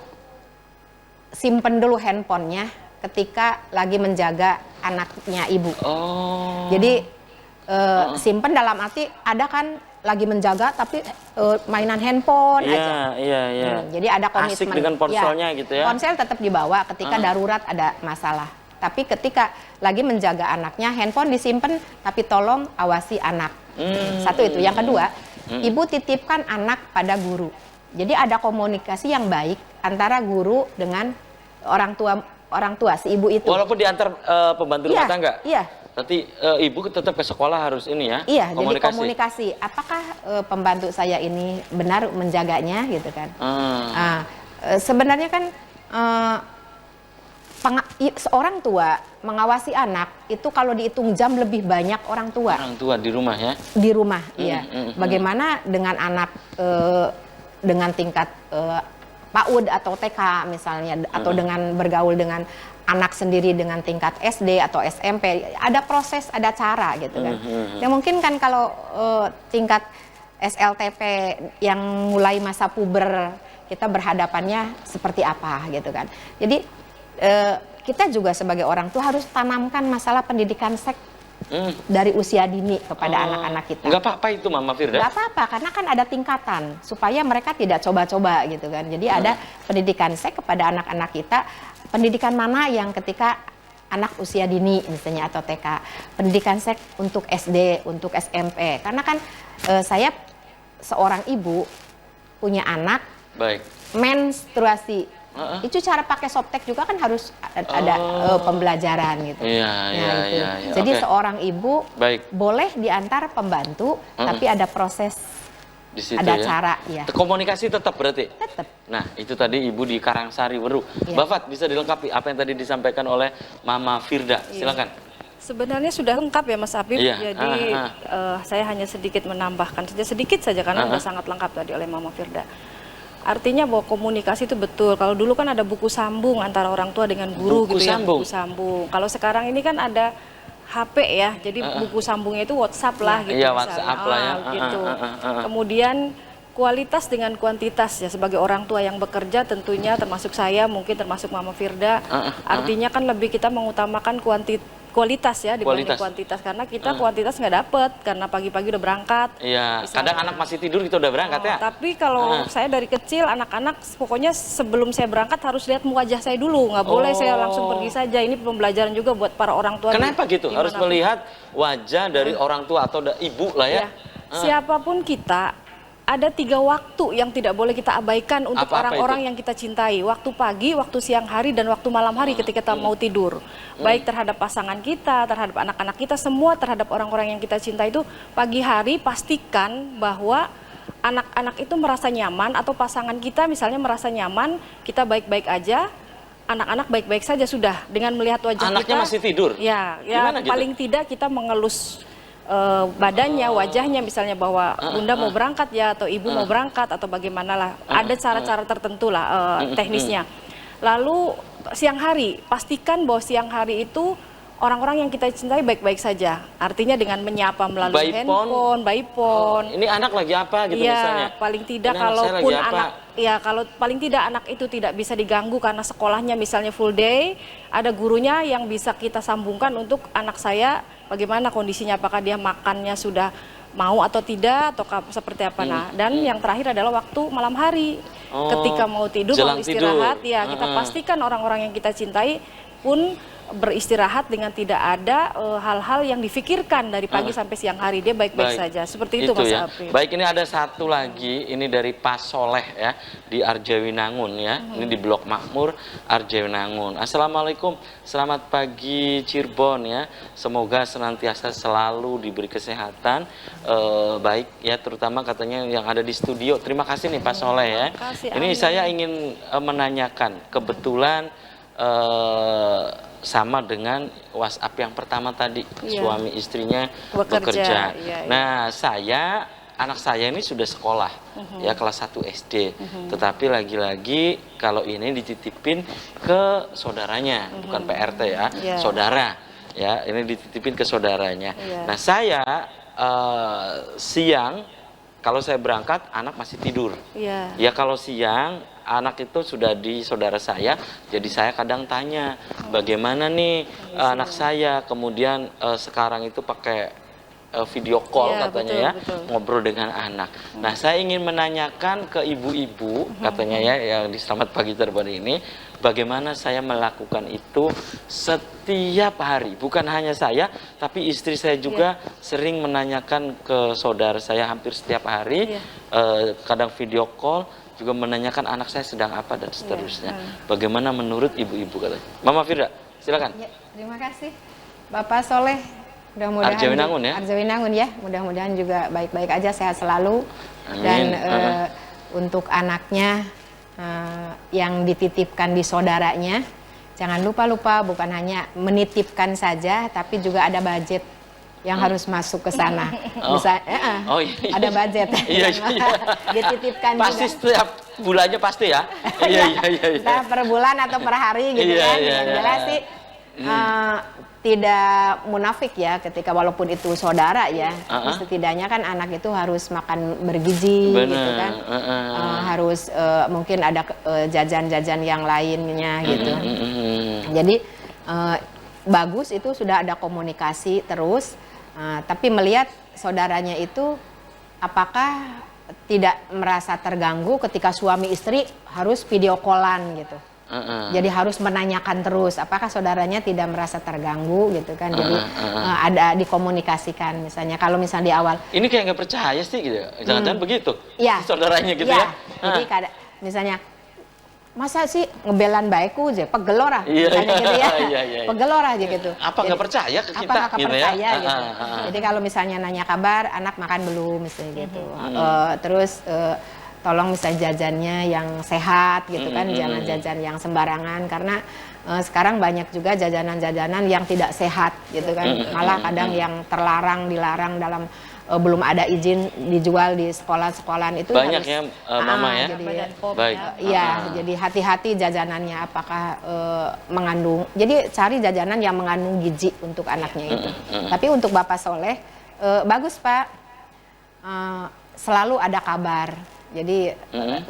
Speaker 3: simpen dulu handphonenya ketika lagi menjaga anaknya ibu. Jadi simpen dalam arti ada kan lagi menjaga tapi mainan handphone aja.
Speaker 1: Iya.
Speaker 3: Jadi ada komitmen.
Speaker 1: Asik dengan ponselnya gitu ya.
Speaker 3: Ponsel tetap dibawa ketika darurat ada masalah. Tapi ketika lagi menjaga anaknya, handphone disimpan tapi tolong awasi anak. Satu itu. Yang kedua, ibu titipkan anak pada guru. Jadi ada komunikasi yang baik antara guru dengan orang tua si ibu itu.
Speaker 1: Walaupun diantar pembantu rumah tangga.
Speaker 3: Iya.
Speaker 1: Berarti ibu tetap ke sekolah harus ini ya?
Speaker 3: Iya, jadi komunikasi. Apakah pembantu saya ini benar menjaganya gitu kan? Sebenarnya kan seorang tua mengawasi anak itu kalau dihitung jam lebih banyak orang tua.
Speaker 1: Orang tua di rumah ya?
Speaker 3: Di rumah, iya. Bagaimana dengan anak dengan tingkat PAUD atau TK misalnya, atau dengan bergaul dengan anak sendiri dengan tingkat SD atau SMP, ada proses, ada cara gitu kan. Ya mungkin kan kalau tingkat SLTP yang mulai masa puber, kita berhadapannya seperti apa gitu kan. Jadi kita juga sebagai orang tua harus tanamkan masalah pendidikan seks dari usia dini kepada anak-anak kita.
Speaker 1: Nggak apa-apa itu Mama Firda?
Speaker 3: Nggak apa-apa, karena kan ada tingkatan supaya mereka tidak coba-coba gitu kan. Jadi ada pendidikan seks kepada anak-anak kita. Pendidikan mana yang ketika anak usia dini misalnya atau TK, pendidikan seks untuk SD, untuk SMP. Karena kan saya seorang ibu punya anak, menstruasi. Itu cara pakai softtek juga kan harus ada pembelajaran gitu.
Speaker 1: Iya.
Speaker 3: Jadi seorang ibu boleh diantar pembantu, tapi ada proses. Di situ ada cara ya.
Speaker 1: Komunikasi tetap berarti?
Speaker 3: Tetap.
Speaker 1: Nah, itu tadi Ibu di Karangsari Weru. Bafat, bisa dilengkapi apa yang tadi disampaikan oleh Mama Firda? Silakan.
Speaker 2: Sebenarnya sudah lengkap ya Mas Apip. Jadi saya hanya sedikit menambahkan saja, sedikit saja karena sudah sangat lengkap tadi oleh Mama Firda. Artinya bahwa komunikasi itu betul. Kalau dulu kan ada buku sambung antara orang tua dengan guru
Speaker 1: buku
Speaker 2: gitu
Speaker 1: sambung.
Speaker 2: ya. Buku sambung. Kalau sekarang ini kan ada HP ya, jadi buku sambungnya itu WhatsApp lah gitu.
Speaker 1: Iya, WhatsApp lah ya.
Speaker 2: Gitu. Kemudian kualitas dengan kuantitas ya, sebagai orang tua yang bekerja tentunya termasuk saya, mungkin termasuk Mama Firda, artinya kan lebih kita mengutamakan kualitas ya dibanding kuantitas, karena kita kuantitas nggak dapet karena pagi-pagi udah berangkat.
Speaker 1: Iya, kadang anak masih tidur kita udah berangkat ya.
Speaker 2: Tapi kalau saya dari kecil anak-anak pokoknya sebelum saya berangkat harus lihat wajah saya dulu, nggak boleh saya langsung pergi saja. Ini pembelajaran juga buat para orang tua.
Speaker 1: Kenapa gitu? Harus melihat wajah dari orang tua atau ibu lah ya.
Speaker 2: Siapapun kita, ada 3 waktu yang tidak boleh kita abaikan untuk orang-orang yang kita cintai. Waktu pagi, waktu siang hari, dan waktu malam hari ketika kita mau tidur. Baik terhadap pasangan kita, terhadap anak-anak kita, semua terhadap orang-orang yang kita cintai itu pagi hari pastikan bahwa anak-anak itu merasa nyaman, atau pasangan kita misalnya merasa nyaman, kita baik-baik aja, anak-anak baik-baik saja sudah dengan melihat wajah
Speaker 1: anaknya
Speaker 2: kita.
Speaker 1: Anaknya masih tidur?
Speaker 2: Ya paling tidak kita mengelus badannya, wajahnya misalnya bahwa bunda mau berangkat ya, atau ibu mau berangkat, atau bagaimana lah. Ada cara-cara tertentu lah teknisnya. Lalu siang hari, pastikan bahwa siang hari itu orang-orang yang kita cintai baik-baik saja. Artinya dengan menyapa melalui handphone, by phone.
Speaker 1: Ini anak lagi apa gitu misalnya?
Speaker 2: Paling tidak kalaupun kalau paling tidak anak itu tidak bisa diganggu karena sekolahnya misalnya full day, ada gurunya yang bisa kita sambungkan untuk anak saya bagaimana kondisinya, apakah dia makannya sudah mau atau tidak, atau seperti apa. Nah, dan yang terakhir adalah waktu malam hari. Ketika mau tidur, mau istirahat, ya kita pastikan orang-orang yang kita cintai pun beristirahat dengan tidak ada hal-hal yang difikirkan dari pagi sampai siang hari. Dia baik-baik saja. Seperti itu Mas Apri.
Speaker 1: Baik, ini ada satu lagi, ini dari Pak Soleh ya, di Arjawinangun ya. Ini di Blok Makmur Arjawinangun. Assalamualaikum, selamat pagi Cirebon ya. Semoga senantiasa selalu diberi kesehatan baik ya, terutama katanya yang ada di studio. Terima kasih nih Pak Soleh ya. Ini saya ingin menanyakan, kebetulan sama dengan WhatsApp yang pertama tadi, suami istrinya bekerja. Nah, saya anak saya ini sudah sekolah, ya kelas 1 SD. Tetapi lagi-lagi kalau ini dititipin ke saudaranya, bukan PRT ya, saudara. Ya, ini dititipin ke saudaranya. Nah, saya siang kalau saya berangkat, anak masih tidur. Ya kalau siang, anak itu sudah di saudara saya, jadi saya kadang tanya, bagaimana nih anak saya, kemudian sekarang itu pakai video call katanya betul. Ngobrol dengan anak. Nah, saya ingin menanyakan ke ibu-ibu katanya ya yang di Selamat Pagi Cirebon ini, bagaimana saya melakukan itu setiap hari, bukan hanya saya, tapi istri saya juga sering menanyakan ke saudara saya hampir setiap hari, kadang video call juga menanyakan anak saya sedang apa dan seterusnya. Bagaimana menurut ibu-ibu katanya? Mama Firda, silakan.
Speaker 3: Ya, terima kasih, Bapak Soleh. Mudah-mudahan
Speaker 1: Arjawinangun ya.
Speaker 3: Arjawinangun ya. Mudah-mudahan juga baik-baik aja, sehat selalu.
Speaker 1: Amin.
Speaker 3: Dan untuk anaknya yang dititipkan di saudaranya, jangan lupa bukan hanya menitipkan saja, tapi juga ada budget yang harus masuk ke sana. Bisa, ada budget. Dititipkan
Speaker 1: pasti
Speaker 3: juga.
Speaker 1: Setiap bulannya pasti ya.
Speaker 3: Iya. Per bulan atau per hari gitu kan. Yang jelas sih tidak munafik ya, ketika walaupun itu saudara ya, setidaknya kan anak itu harus makan bergizi.
Speaker 1: Bener.
Speaker 3: Gitu kan, harus mungkin ada jajan-jajan yang lainnya gitu. Jadi bagus itu sudah ada komunikasi terus, tapi melihat saudaranya itu apakah tidak merasa terganggu ketika suami istri harus video callan gitu. Jadi harus menanyakan terus apakah saudaranya tidak merasa terganggu gitu kan. Jadi ada dikomunikasikan, misalnya kalau misalnya di awal
Speaker 1: ini kayak nggak percaya sih gitu, jangan-jangan begitu
Speaker 3: ya,
Speaker 1: saudaranya gitu ya.
Speaker 3: Jadi misalnya masa sih ngebelan baikku aja pegel ora misalnya gitu ya. Pegel ora aja gitu.
Speaker 1: Apa nggak percaya ke kita
Speaker 3: apa
Speaker 1: gitu
Speaker 3: percaya,
Speaker 1: ya.
Speaker 3: Gitu. Jadi kalau misalnya nanya kabar anak makan belum misalnya gitu. Terus tolong misalnya jajannya yang sehat gitu kan, jangan jajan yang sembarangan, karena sekarang banyak juga jajanan-jajanan yang tidak sehat gitu kan, malah kadang yang dilarang dalam belum ada izin dijual di sekolah-sekolahan itu
Speaker 1: banyak
Speaker 3: harus,
Speaker 1: ya Mama ya.
Speaker 3: Jadi,
Speaker 1: baik.
Speaker 3: Iya, jadi hati-hati jajanannya apakah mengandung. Jadi cari jajanan yang mengandung gizi untuk anaknya itu. Tapi untuk Bapak Soleh bagus Pak, selalu ada kabar. Jadi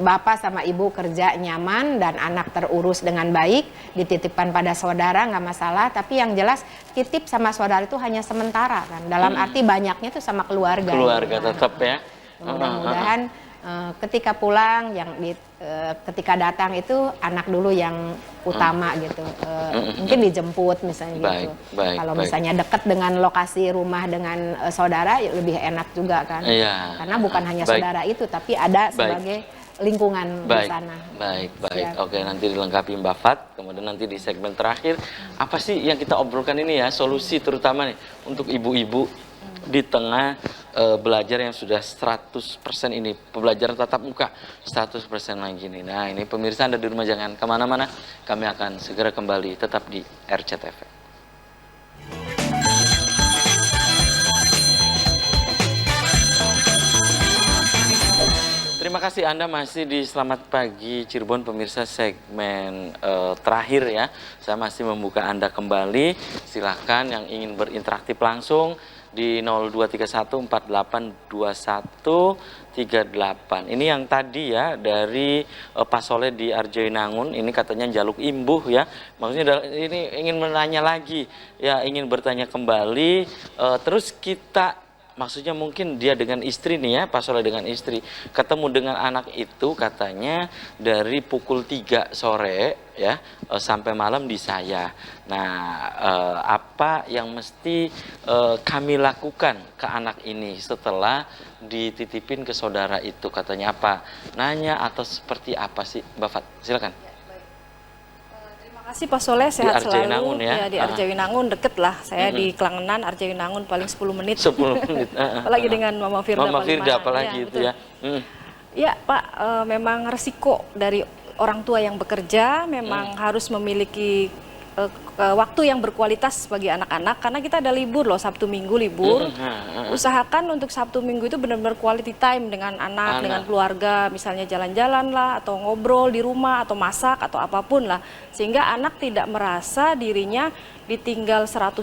Speaker 3: bapak sama ibu kerja nyaman dan anak terurus dengan baik, dititipkan pada saudara nggak masalah. Tapi yang jelas titip sama saudara itu hanya sementara kan. Dalam arti banyaknya itu sama keluarga.
Speaker 1: Keluarga tetap ya.
Speaker 3: Mudah-mudahan ketika pulang ketika datang itu anak dulu yang utama gitu. Mungkin dijemput misalnya gitu. Kalau misalnya dekat dengan lokasi rumah dengan saudara lebih enak juga kan. Karena bukan hanya saudara itu tapi ada sebagai lingkungan di sana.
Speaker 1: Baik. Oke, nanti dilengkapi Mbak Fat. Kemudian nanti di segmen terakhir apa sih yang kita obrolkan ini ya, solusi terutama nih untuk ibu-ibu di tengah belajar yang sudah 100% ini, pembelajaran tatap muka 100% lagi nih. Nah ini pemirsa Anda di rumah jangan kemana-mana, kami akan segera kembali tetap di RCTV. Terima kasih Anda masih di Selamat Pagi Cirebon, pemirsa, segmen terakhir ya. Saya masih membuka Anda kembali, silahkan yang ingin berinteraksi langsung di 0231482138. Ini yang tadi ya dari Pak Soleh di Arjawinangun, ini katanya jaluk imbuh ya. Maksudnya ini ingin menanya lagi ya, ingin bertanya kembali. Terus kita maksudnya mungkin dia dengan istri nih ya, Pak Soleh dengan istri ketemu dengan anak itu katanya dari pukul 3 sore ya sampai malam di saya. Nah apa yang mesti kami lakukan ke anak ini setelah dititipin ke saudara itu, katanya apa, nanya atau seperti apa sih Mbak Fat, silakan.
Speaker 2: Terima kasih Pak Soleh, sehat
Speaker 1: Arjawinangun
Speaker 2: selalu ya, di Arjawinangun deket lah, saya di Klangenan, Arjawinangun paling 10 menit.
Speaker 1: 10 menit.
Speaker 2: Apalagi dengan Mama Firda.
Speaker 1: Mama Firda apalagi itu ya.
Speaker 2: Ya Pak, memang resiko dari orang tua yang bekerja memang harus memiliki waktu yang berkualitas bagi anak-anak, karena kita ada libur loh, Sabtu Minggu libur. Usahakan untuk Sabtu Minggu itu benar-benar quality time dengan anak, dengan keluarga, misalnya jalan-jalan lah, atau ngobrol di rumah, atau masak, atau apapun lah. Sehingga anak tidak merasa dirinya ditinggal 100%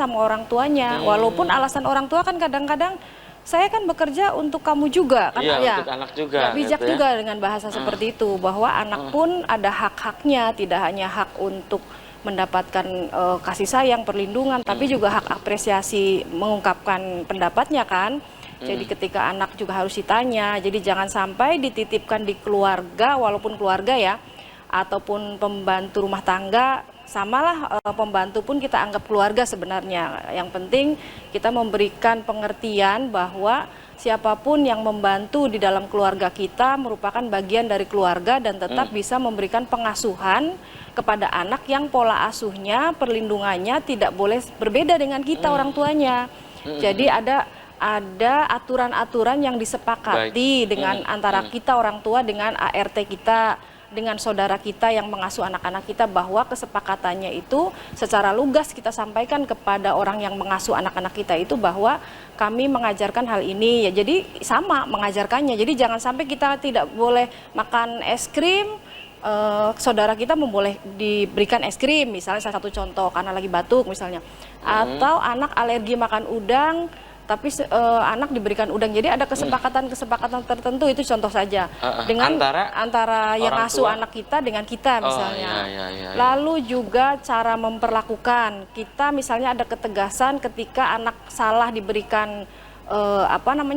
Speaker 2: sama orang tuanya. Walaupun alasan orang tua kan kadang-kadang, saya kan bekerja untuk kamu juga, kan
Speaker 1: untuk anak juga.
Speaker 2: Ya, bijak
Speaker 1: gitu ya.
Speaker 2: juga dengan bahasa seperti itu, bahwa anak pun ada hak-haknya, tidak hanya hak untuk mendapatkan kasih sayang, perlindungan, tapi juga hak apresiasi mengungkapkan pendapatnya kan. Jadi ketika anak juga harus ditanya, jadi jangan sampai dititipkan di keluarga, walaupun keluarga ya, ataupun pembantu rumah tangga, samalah pembantu pun kita anggap keluarga sebenarnya. Yang penting kita memberikan pengertian bahwa siapapun yang membantu di dalam keluarga kita merupakan bagian dari keluarga dan tetap bisa memberikan pengasuhan kepada anak yang pola asuhnya, perlindungannya tidak boleh berbeda dengan kita orang tuanya. Jadi ada aturan-aturan yang disepakati dengan antara kita orang tua dengan ART kita, dengan saudara kita yang mengasuh anak-anak kita, bahwa kesepakatannya itu secara lugas kita sampaikan kepada orang yang mengasuh anak-anak kita itu bahwa kami mengajarkan hal ini ya, jadi sama mengajarkannya. Jadi jangan sampai kita tidak boleh makan es krim, saudara kita memboleh diberikan es krim, misalnya salah satu contoh karena lagi batuk misalnya, atau anak alergi makan udang tapi anak diberikan udang. Jadi ada kesepakatan-kesepakatan tertentu, itu contoh saja dengan antara yang ngasuh anak kita dengan kita misalnya. Lalu juga cara memperlakukan kita, misalnya ada ketegasan ketika anak salah diberikan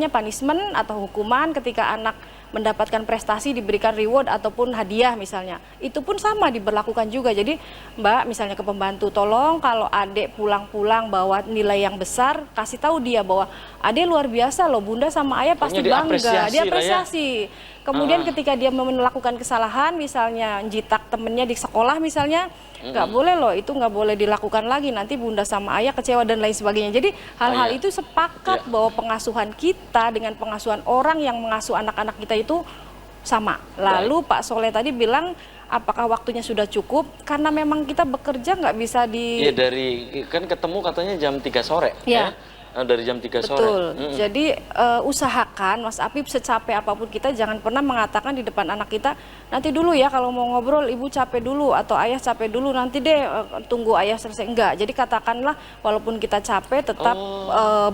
Speaker 2: punishment atau hukuman, ketika anak mendapatkan prestasi diberikan reward ataupun hadiah misalnya. Itu pun sama diberlakukan juga. Jadi Mbak misalnya ke pembantu, tolong kalau adik pulang-pulang bawa nilai yang besar, kasih tahu dia bahwa adik luar biasa loh, bunda sama ayah pasti bangga. Diapresiasi. Kemudian ketika dia melakukan kesalahan, misalnya jitak temennya di sekolah misalnya, nggak boleh loh, itu nggak boleh dilakukan lagi, nanti bunda sama ayah kecewa dan lain sebagainya. Jadi hal-hal itu sepakat bahwa pengasuhan kita dengan pengasuhan orang yang mengasuh anak-anak kita itu sama. Lalu Pak Soleh tadi bilang apakah waktunya sudah cukup, karena memang kita bekerja nggak bisa di...
Speaker 1: Iya, dari kan ketemu katanya jam 3 sore ya. Dari jam 3 sore.
Speaker 2: Betul. Jadi usahakan Mas Apip, secapek apapun kita jangan pernah mengatakan di depan anak kita, nanti dulu ya kalau mau ngobrol ibu capek dulu atau ayah capek dulu, nanti deh tunggu ayah selesai. Enggak. Jadi katakanlah walaupun kita capek tetap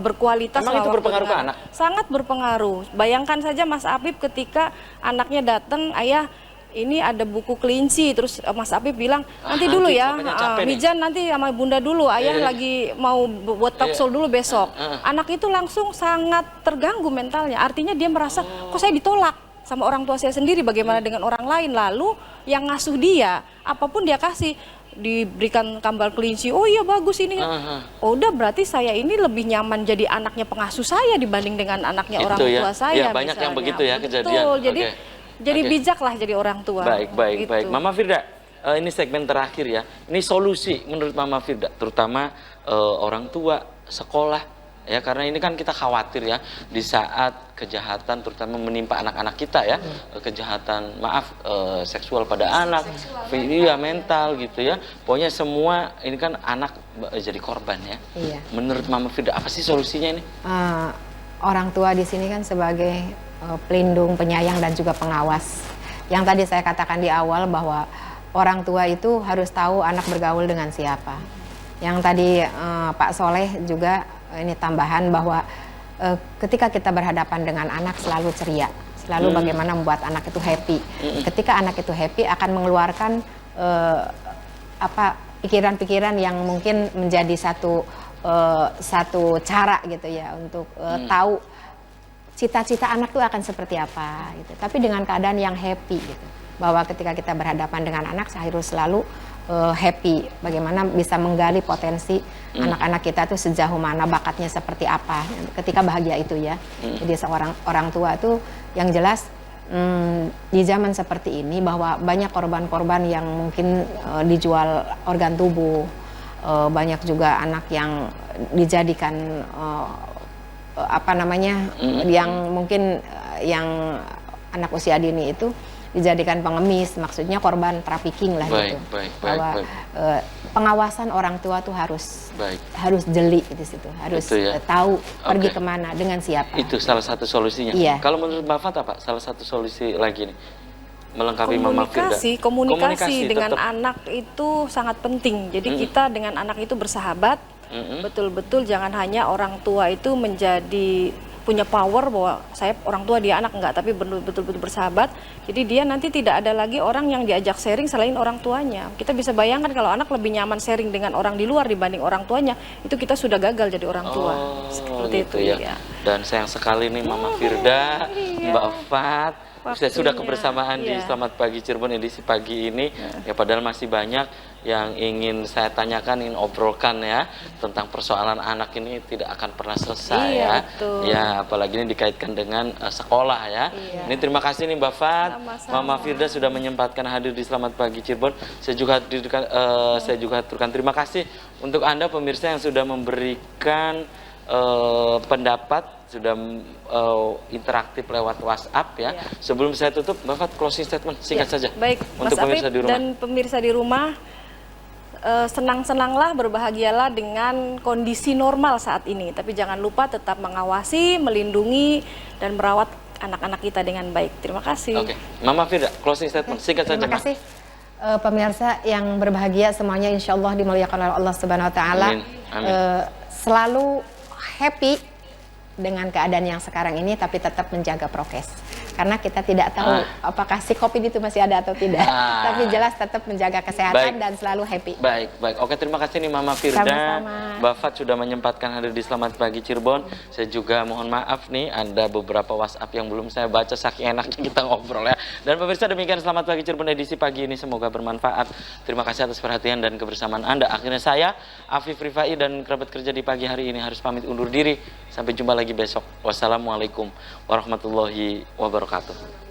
Speaker 2: berkualitas.
Speaker 1: Emang itu berpengaruh ke anak?
Speaker 2: Sangat berpengaruh. Bayangkan saja Mas Apip ketika anaknya datang, ayah ini ada buku kelinci, terus Mas Apip bilang nanti dulu ya, Mijan nanti sama bunda dulu, ayah lagi mau buat talk show dulu besok. Anak itu langsung sangat terganggu mentalnya, artinya dia merasa kok saya ditolak sama orang tua saya sendiri, bagaimana dengan orang lain. Lalu yang ngasuh dia, apapun dia kasih, diberikan kambal kelinci, oh iya bagus ini. Oh udah, berarti saya ini lebih nyaman jadi anaknya pengasuh saya dibanding dengan anaknya orang tua saya.
Speaker 1: Banyak yang begitu ya kejadian.
Speaker 2: Betul, jadi bijaklah jadi orang tua.
Speaker 1: Baik. Mama Firda, ini segmen terakhir ya. Ini solusi menurut Mama Firda, terutama orang tua, sekolah, ya, karena ini kan kita khawatir ya di saat kejahatan terutama menimpa anak-anak kita ya, kejahatan seksual pada anak, mental gitu ya. Pokoknya semua ini kan anak jadi korban ya. Menurut Mama Firda apa sih solusinya ini?
Speaker 3: Orang tua di sini kan sebagai pelindung, penyayang, dan juga pengawas. Yang tadi saya katakan di awal bahwa orang tua itu harus tahu anak bergaul dengan siapa. Yang tadi Pak Soleh juga ini tambahan bahwa ketika kita berhadapan dengan anak selalu ceria, selalu bagaimana membuat anak itu happy. Ketika anak itu happy akan mengeluarkan pikiran-pikiran yang mungkin menjadi satu cara gitu ya untuk tahu cita-cita anak itu akan seperti apa gitu. Tapi dengan keadaan yang happy gitu. Bahwa ketika kita berhadapan dengan anak harus selalu happy. Bagaimana bisa menggali potensi anak-anak kita tuh sejauh mana, bakatnya seperti apa. Ketika bahagia itu ya. Jadi seorang orang tua tuh yang jelas di zaman seperti ini bahwa banyak korban-korban yang mungkin dijual organ tubuh. Banyak juga anak yang dijadikan yang mungkin yang anak usia dini itu dijadikan pengemis, maksudnya korban trafficking lah
Speaker 1: Baik,
Speaker 3: gitu.
Speaker 1: baik,
Speaker 3: Bahwa
Speaker 1: baik.
Speaker 3: pengawasan orang tua tuh harus
Speaker 1: Baik.
Speaker 3: jeli di situ, harus
Speaker 1: Itu ya.
Speaker 3: tahu pergi
Speaker 1: Oke.
Speaker 3: kemana dengan siapa.
Speaker 1: Itu salah satu solusinya.
Speaker 3: Iya.
Speaker 1: Kalau menurut Mbak Fat apa? Salah satu solusi lagi nih melengkapi Mama Firda.
Speaker 2: Komunikasi dengan
Speaker 1: tetap.
Speaker 2: anak itu sangat penting. Jadi kita dengan anak itu bersahabat, betul-betul jangan hanya orang tua itu menjadi punya power bahwa saya orang tua dia anak enggak, tapi betul-betul bersahabat. Jadi dia nanti tidak ada lagi orang yang diajak sharing selain orang tuanya. Kita bisa bayangkan kalau anak lebih nyaman sharing dengan orang di luar dibanding orang tuanya, itu kita sudah gagal jadi orang tua. Seperti
Speaker 1: gitu
Speaker 2: itu
Speaker 1: ya.
Speaker 2: ya.
Speaker 1: Dan sayang sekali nih Mama Firda, Mbak Fat, saya sudah
Speaker 2: Waktunya,
Speaker 1: kebersamaan di
Speaker 2: iya.
Speaker 1: Selamat Pagi Cirebon edisi pagi ini. Ya padahal masih banyak yang ingin saya tanyakan, ingin obrolkan ya tentang persoalan anak ini tidak akan pernah selesai
Speaker 2: Iya,
Speaker 1: ya.
Speaker 2: betul.
Speaker 1: Ya apalagi ini dikaitkan dengan sekolah ya.
Speaker 2: Iya.
Speaker 1: Ini terima kasih nih Mbak Fat,
Speaker 2: Sama-sama.
Speaker 1: Mama Firda sudah menyempatkan hadir di Selamat Pagi Cirebon. Saya juga aturkan terima kasih untuk Anda pemirsa yang sudah memberikan pendapat, sudah interaktif lewat WhatsApp ya.
Speaker 2: Ya.
Speaker 1: Sebelum saya tutup, Mbak Fat closing statement singkat
Speaker 2: Ya,
Speaker 1: saja
Speaker 2: baik,
Speaker 1: untuk
Speaker 2: Mas
Speaker 1: pemirsa
Speaker 2: Afif
Speaker 1: di rumah.
Speaker 2: dan pemirsa di rumah, senang-senanglah, berbahagialah dengan kondisi normal saat ini. Tapi jangan lupa tetap mengawasi, melindungi, dan merawat anak-anak kita dengan baik. Terima kasih.
Speaker 1: Oke, Mama Firda closing statement singkat saja.
Speaker 3: Terima
Speaker 1: Ma.
Speaker 3: kasih pemirsa yang berbahagia semuanya, insya Allah dimuliakan oleh Allah Subhanahu Wa Taala.
Speaker 1: Amin. Amin.
Speaker 3: Selalu happy dengan keadaan yang sekarang ini, tapi tetap menjaga prokes. Karena kita tidak tahu apakah si COVID itu masih ada atau tidak. Tapi jelas tetap menjaga kesehatan dan selalu happy.
Speaker 1: Baik, baik. Oke, terima kasih nih Mama Firda.
Speaker 3: Sama-sama.
Speaker 1: Mbak Fat sudah menyempatkan hadir di Selamat Pagi Cirebon. Saya juga mohon maaf nih, ada beberapa WhatsApp yang belum saya baca, saking enaknya kita ngobrol ya. Dan pemirsa, demikian Selamat Pagi Cirebon edisi pagi ini, semoga bermanfaat. Terima kasih atas perhatian dan kebersamaan Anda. Akhirnya saya, Afif Rifai, dan kerabat kerja di pagi hari ini harus pamit undur diri. Sampai jumpa lagi besok. Wassalamualaikum warahmatullahi wabarakatuh.